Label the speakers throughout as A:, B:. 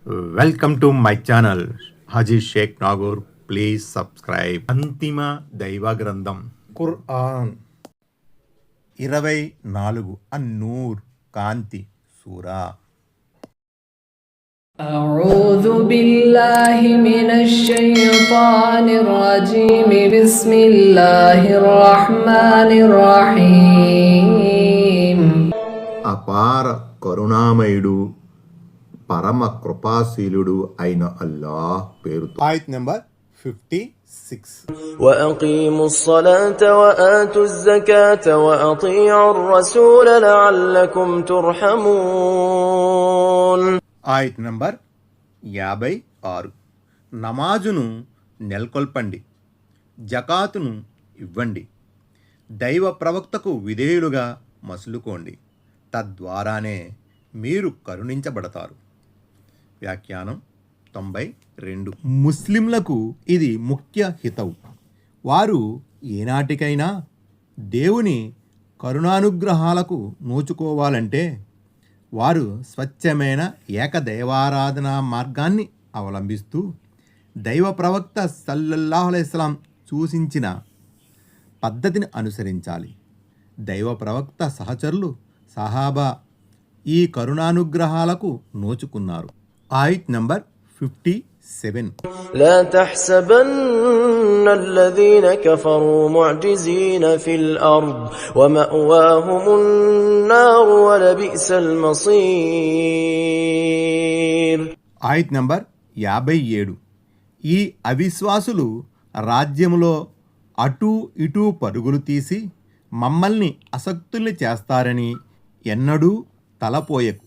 A: Welcome to my channel Haji Sheikh Nagoor. Please subscribe. అంతిమ దైవ గ్రంథం ఖురాన్ 24 అన్నూర్ కాంతి సూరా.
B: أعوذ بالله من الشيطان الرجيم بسم الله الرحمن الرحيم.
A: అపార కరుణామయుడు పరమ కృపాశీలుడు అయిన అల్లాహ్ పేరుతో. ఆయత్ నెంబర్ 56.
C: وأقيموا الصلاة وآتوا الزكاة وأطيعوا الرسول لعلكم ترحمون.
A: ఆయత్ నంబర్ 56. నమాజును నెలకొల్పండి, జకాతును ఇవ్వండి, దైవ ప్రవక్తకు విధేయులుగా మసులుకోండి, తద్వారానే మీరు కరుణించబడతారు. వ్యాఖ్యానం 92. ముస్లింలకు ఇది ముఖ్య హితవు. వారు ఏనాటికైనా దేవుని కరుణానుగ్రహాలకు నోచుకోవాలంటే వారు స్వచ్ఛమైన ఏకదైవారాధనా మార్గాన్ని అవలంబిస్తూ దైవ ప్రవక్త సల్లల్లాహు అలైహి వసల్లం సూచించిన పద్ధతిని అనుసరించాలి. దైవ ప్రవక్త సహచరులు సహాబా ఈ కరుణానుగ్రహాలకు నోచుకున్నారు. ఆయత్ నంబర్ 57.
C: لا تحسبن الذين كفروا معجزين في الأرض ومأواهم النار ولبئس المصير.
A: ఆయత్ నంబర్ 57. ఈ అవిశ్వాసులు రాజ్యములో అటూ ఇటూ పరుగులు తీసి మమ్మల్ని అసక్తుల్ని చేస్తారని ఎన్నడూ తలపోయకు.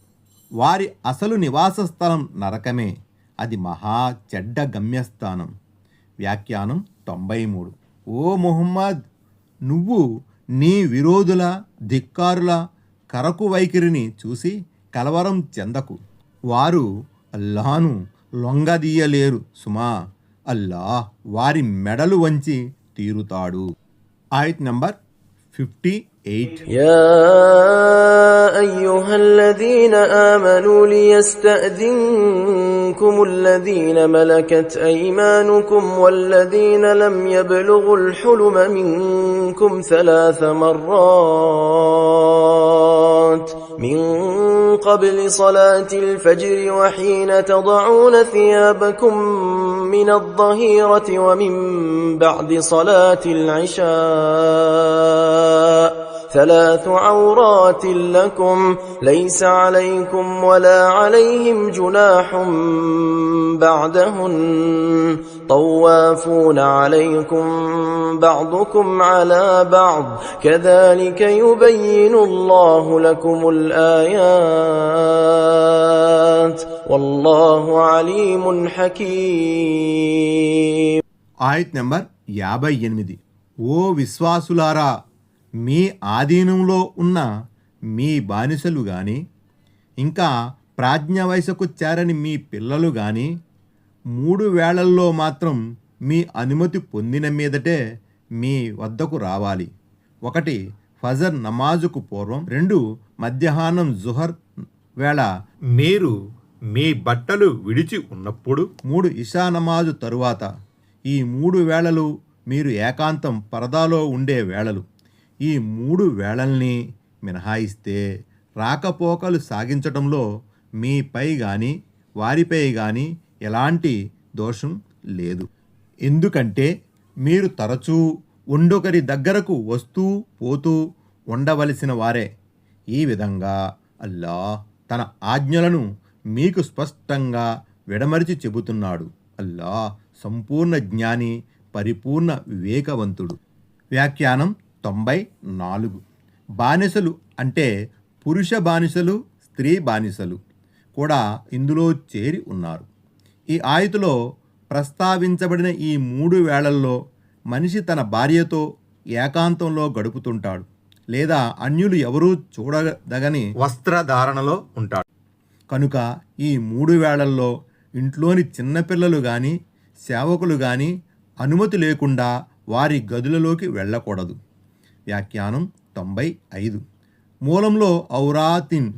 A: వారి అసలు నివాస స్థలం నరకమే, అది మహా చెడ్డ గమ్యస్థానం. వ్యాఖ్యానం 93. ఓ ముహమ్మద్, నువ్వు నీ విరోధుల ధిక్కారుల కరకు వైఖరిని చూసి కలవరం చెందకు. వారు అల్లాహ్ను లొంగదీయలేరు సుమా. అల్లాహ్ వారి మెడలు వంచి తీరుతాడు. ఆయత్ నంబర్ 58.
C: يا أيها الذين آمنوا ليستأذنكم الذين ملكت أيمانكم والذين لم يبلغوا الحلم منكم 3 مرات من قبل صلاة الفجر وحين تضعون ثيابكم من الظهيرة ومن بعد صلاة العشاء 3 عورات لكم ليس عليكم ولا عليهم جناح بعدهن طوافون عليكم بعضكم على بعض كذلك يبين الله لكم الآيات والله عليم حكيم.
A: ఆయత్ నంబర్ 58. ఓ విశ్వాసులారా, మీ ఆధీనంలో ఉన్న మీ బానిసలు గాని ఇంకా ప్రాజ్ఞ వయసుకు చేరని మీ పిల్లలు గాని 3 వేళల్లో మాత్రం మీ అనుమతి పొందిన మీదటే మీ వద్దకు రావాలి. 1 ఫజర్ నమాజుకు పూర్వం, 2 మధ్యాహ్నం జుహర్ వేళ మీరు మీ బట్టలు విడిచి ఉన్నప్పుడు, 3 ఇషా నమాజు తరువాత. ఈ 3 వేళలు మీరు ఏకాంతం పరదాలో ఉండే వేళలు. ఈ 3 వేళల్ని మినహాయిస్తే రాకపోకలు సాగించడంలో మీపై గాని వారిపై గాని ఎలాంటి దోషం లేదు. ఎందుకంటే మీరు తరచూ ఒండొకరి దగ్గరకు వస్తూ పోతూ ఉండవలసిన వారే. ఈ విధంగా అల్లాహ్ తన ఆజ్ఞలను మీకు స్పష్టంగా విడమరిచి చెబుతున్నాడు. అల్లాహ్ సంపూర్ణ జ్ఞాని, పరిపూర్ణ వివేకవంతుడు. వ్యాఖ్యానం 94. బానిసలు అంటే పురుష బానిసలు, స్త్రీ బానిసలు కూడా ఇందులో చేరి ఉన్నారు. ఈ ఆయతులో ప్రస్తావించబడిన ఈ 3 వేళల్లో మనిషి తన భార్యతో ఏకాంతంలో గడుపుతుంటాడు, లేదా అన్యులు ఎవరూ చూడదగని వస్త్రధారణలో ఉంటాడు. కనుక ఈ 3 వేళల్లో ఇంట్లోని చిన్నపిల్లలు కానీ సేవకులు కానీ అనుమతి లేకుండా వారి గదులలోకి వెళ్ళకూడదు. వ్యాఖ్యానం 95. మూలంలో ఔరాతిన్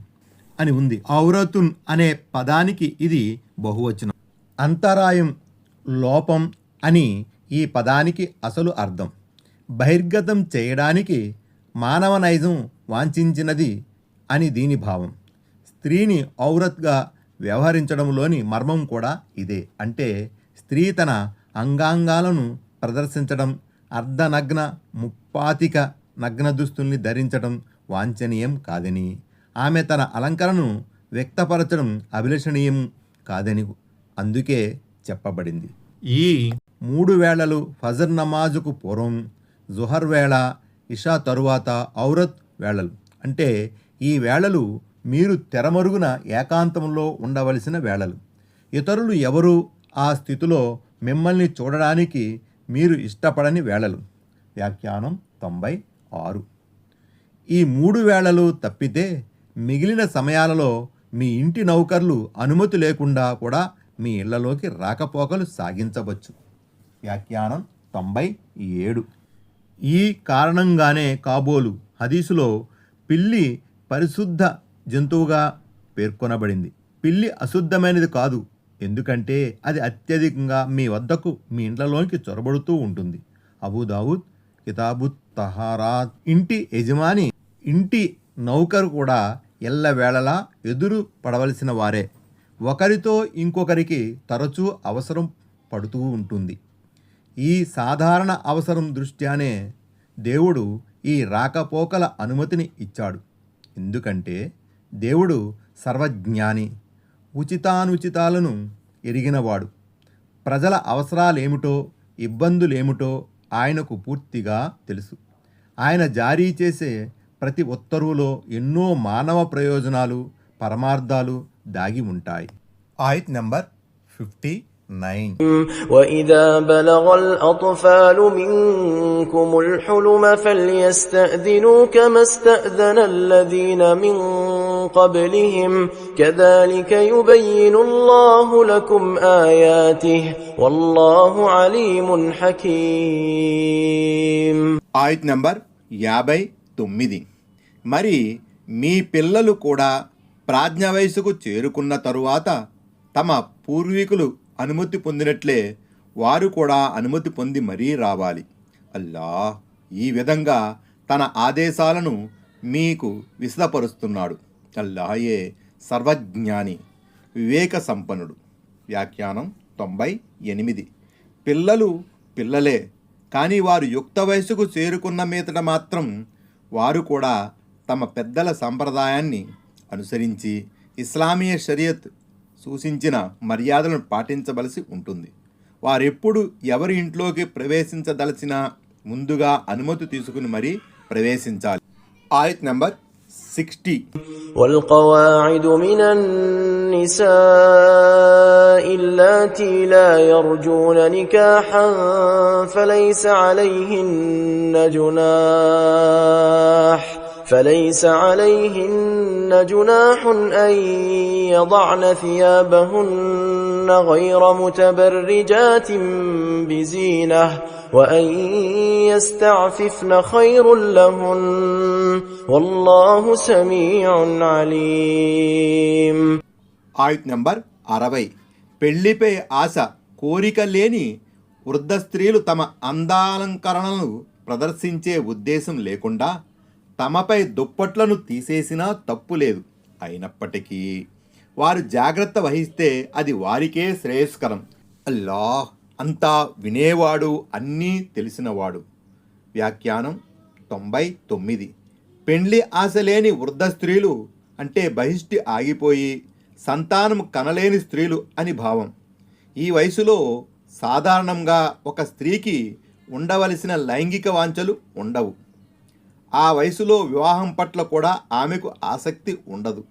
A: అని ఉంది. ఔరతున్ అనే పదానికి ఇది బహువచనం. అంతరాయం, లోపం అని ఈ పదానికి అసలు అర్థం. బహిర్గతం చేయడానికి మానవ నైజం వాంఛించినది అని దీని భావం. స్త్రీని ఔరత్గా వ్యవహరించడంలోని మర్మం కూడా ఇదే. అంటే స్త్రీ తన అంగాంగాలను ప్రదర్శించడం, అర్ధనగ్న ముప్పాతిక నగ్న దుస్తుల్ని ధరించడం వాంఛనీయం కాదని, ఆమె తన అలంకరణను వ్యక్తపరచడం అభిలషణీయం కాదని అందుకే చెప్పబడింది. ఈ 3 వేళలు ఫజర్ నమాజుకు పూర్వం, జుహర్ వేళ, ఇషా తరువాత ఔరత్ వేళలు. అంటే ఈ వేళలు మీరు తెరమరుగున ఏకాంతంలో ఉండవలసిన వేళలు. ఇతరులు ఎవరు ఆ స్థితిలో మిమ్మల్ని చూడడానికి మీరు ఇష్టపడని వేళలు. వ్యాఖ్యానం 96. ఈ 3 వేళలు తప్పితే మిగిలిన సమయాలలో మీ ఇంటి నౌకర్లు అనుమతి లేకుండా కూడా మీ ఇళ్లలోకి రాకపోకలు సాగించవచ్చు. వ్యాఖ్యానం 97. ఈ కారణంగానే కాబోలు హదీసులో పిల్లి పరిశుద్ధ జంతువుగా పేర్కొనబడింది. పిల్లి అశుద్ధమైనది కాదు, ఎందుకంటే అది అత్యధికంగా మీ వద్దకు మీ ఇంట్లోకి చొరబడుతూ ఉంటుంది. అబూదావుద్ కితాబుత్ తహారాత్. ఇంటి యజమాని, ఇంటి నౌకరు కూడా ఎల్లవేళలా ఎదురు పడవలసిన వారే. ఒకరితో ఇంకొకరికి తరచూ అవసరం పడుతూ ఉంటుంది. ఈ సాధారణ అవసరం దృష్ట్యానే దేవుడు ఈ రాకపోకల అనుమతిని ఇచ్చాడు. ఎందుకంటే దేవుడు సర్వజ్ఞాని, ఉచితానుచితాలను ఎరిగినవాడు. ప్రజల అవసరాలేమిటో, ఇబ్బందులేమిటో ఆయనకు పూర్తిగా తెలుసు. ఆయన జారీ చేసే ప్రతి ఉత్తర్వులో ఎన్నో మానవ ప్రయోజనాలు, పరమార్థాలు దాగి ఉంటాయి. ఆయత్ నంబర్ 59.
C: وإذا بلغ الأطفال منكم الحلم فليستأذنوا كما استأذن الذين من قبلهم كذلك يبين الله لكم آياته والله عليم حكيم.
A: ఆయత్ నంబర్ 59. మరి మీ పిల్లలు కూడా ప్రాజ్ఞ వయసుకు చేరుకున్న తరువాత తమ పూర్వీకులు అనుమతి పొందినట్లే వారు కూడా అనుమతి పొంది మరీ రావాలి. అల్లాహ్ ఈ విధంగా తన ఆదేశాలను మీకు విశదపరుస్తున్నాడు. అల్లాహయే సర్వజ్ఞాని, వివేక సంపన్నుడు. వ్యాఖ్యానం 98. పిల్లలు పిల్లలే, కానీ వారు యుక్త వయసుకు చేరుకున్న మీదట మాత్రం వారు కూడా తమ పెద్దల సంప్రదాయాన్ని అనుసరించి ఇస్లామీయ షరియత్ సూచించిన మర్యాదలను పాటించవలసి ఉంటుంది. వారెప్పుడు ఎవరి ఇంట్లోకి ప్రవేశించదలచినా ముందుగా అనుమతి తీసుకుని మరీ ప్రవేశించాలి. ఆయత్ నంబర్ 60.
C: والقواعد من النساء اللاتي لا يرجون نكاحا فليس عليهن جناح أن يضعن ثيابهن غير متبرجات بزينة وأن يستعففن خير لهن والله سميع عليم.
A: ఆయత్ నంబర్ 60. పెళ్లిపై ఆశ, కోరిక లేని వృద్ధ స్త్రీలు తమ అందాలంకరణను ప్రదర్శించే ఉద్దేశం లేకుండా తమపై దుప్పట్లను తీసేసినా తప్పు లేదు. అయినప్పటికీ వారు జాగ్రత్త వహిస్తే అది వారికే శ్రేయస్కరం. అల్లాహ్ అంతా వినేవాడు, అన్నీ తెలిసినవాడు. వ్యాఖ్యానం 99. పెండ్లి ఆశ లేని వృద్ధ స్త్రీలు అంటే బహిష్టి ఆగిపోయి సంతానం కనలేని స్త్రీలు అని భావం. ఈ వయసులో సాధారణంగా ఒక స్త్రీకి ఉండవలసిన లైంగిక వాంఛలు ఉండవు. ఆ వయసులో వివాహం పట్ల కూడా ఆమెకు ఆసక్తి ఉండదు.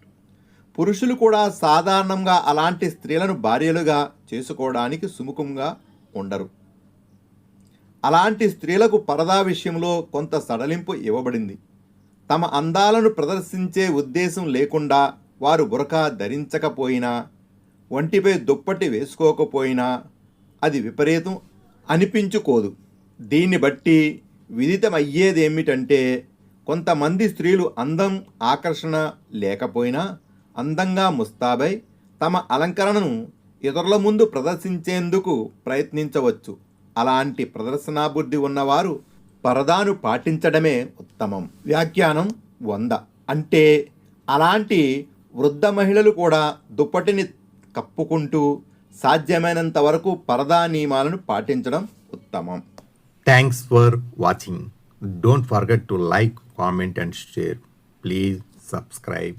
A: పురుషులు కూడా సాధారణంగా అలాంటి స్త్రీలను భార్యలుగా చేసుకోవడానికి సుముఖంగా ఉండరు. అలాంటి స్త్రీలకు పరదా విషయంలో కొంత సడలింపు ఇవ్వబడింది. తమ అందాలను ప్రదర్శించే ఉద్దేశం లేకుండా వారు బురకా ధరించకపోయినా, ఒంటిపై దుప్పటి వేసుకోకపోయినా అది విపరీతం అనిపించుకోదు. దీన్ని బట్టి విదితమయ్యేదేమిటంటే కొంతమంది స్త్రీలు అందం, ఆకర్షణ లేకపోయినా అందంగా ముస్తాబై తమ అలంకరణను ఇతరుల ముందు ప్రదర్శించేందుకు ప్రయత్నించవచ్చు. అలాంటి ప్రదర్శనాబుద్ధి ఉన్నవారు పరదాను పాటించడమే ఉత్తమం. వ్యాఖ్యానం 100 అంటే అలాంటి వృద్ధ మహిళలు కూడా దుప్పటిని కప్పుకుంటూ సాధ్యమైనంత వరకు పరదా నియమాలను పాటించడం ఉత్తమం. Thanks for watching. Don't forget to like, comment and share. Please subscribe.